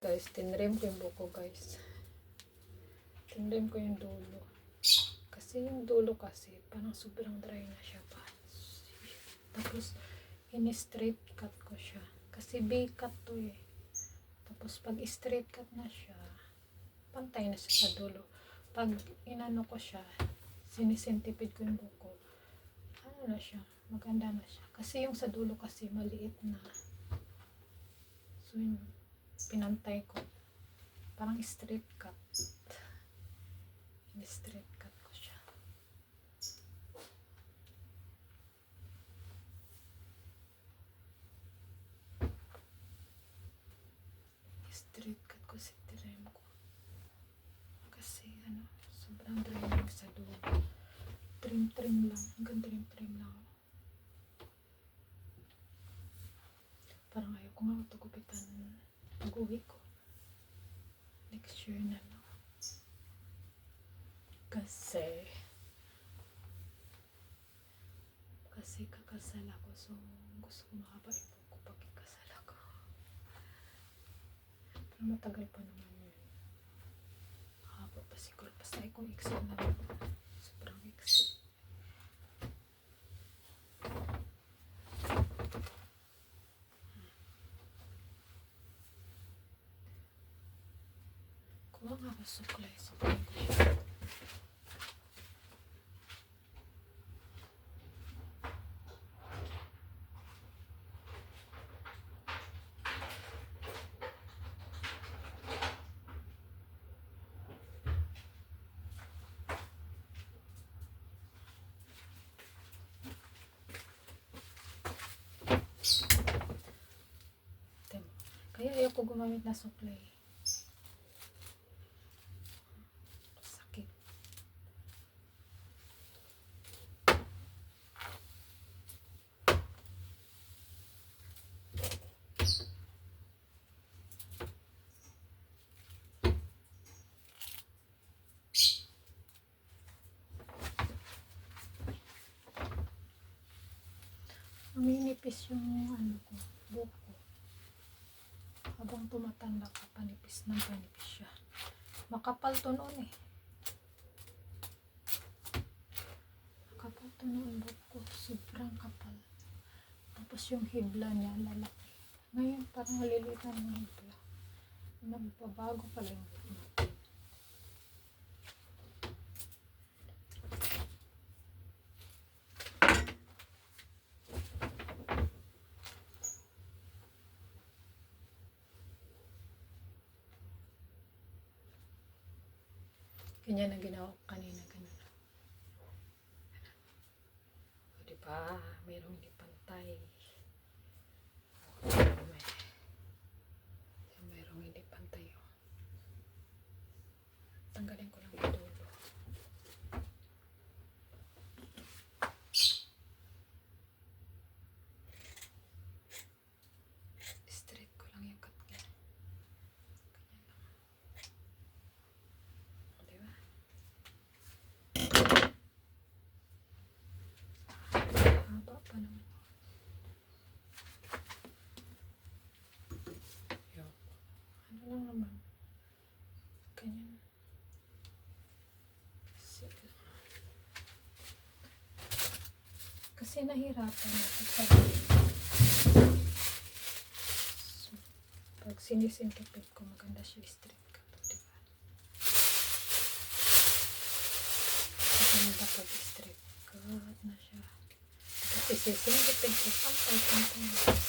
Guys, tinrim ko yung buko guys. Tinrim ko yung dulo. Kasi yung dulo kasi, parang sobrang dry na siya pa. Tapos, in-straight cut ko siya. Kasi B-cut to eh. Tapos, pag straight cut na siya, pantay na siya sa dulo. Pag inano ko siya, sinisentipid ko yung buko, ano na siya, maganda na siya. Kasi yung sa dulo kasi, maliit na. So, yun, pinantay ko. Parang straight cut. Straight cut ko siya. Straight cut ko si trim ko. Kasi ano, sobrang dry lang sa dulo. Trim lang. Hanggang trim lang. Parang ayaw ko nga tugupitan pag-uwi ko. Next year na lang. Kasi kakasal ako, so gusto ko mahaba yung buko pag ikasal ako. Pero matagal pa naman yun. Mahaba pa siguro. Basta kung iksi na lang. Sobrang iksi. Kuha nga ba suklay? Suklay ko siya. Kaya ayaw ko gumamit na suklay. Sakit. Uminipis yung ano ko, buko. Habang tumatanda ka, panipis ng panipis siya. Makapal to noon eh. Makapal to noon buko. Sobrang kapal. Tapos yung hibla niya, lalaki. Ngayon parang malilitan ng hibla. Nagbabago pala yung buko natin. Ganyan na ginawa ko kanina. Ganun. O diba? Mayroong hindi pantay. Mayroong hindi pantay. Tanggalin ko lang yung dulo. Straight ko lang yung cut niya. Ganyan lang. Haba pa naman. Ano lang naman. Ganyan. Kasi nahirapan ako sa so, pag sinisintipid ko, maganda siya straight cut. Diba? Maganda pag straight cut na siya. Kasi sisintipid ko pantay.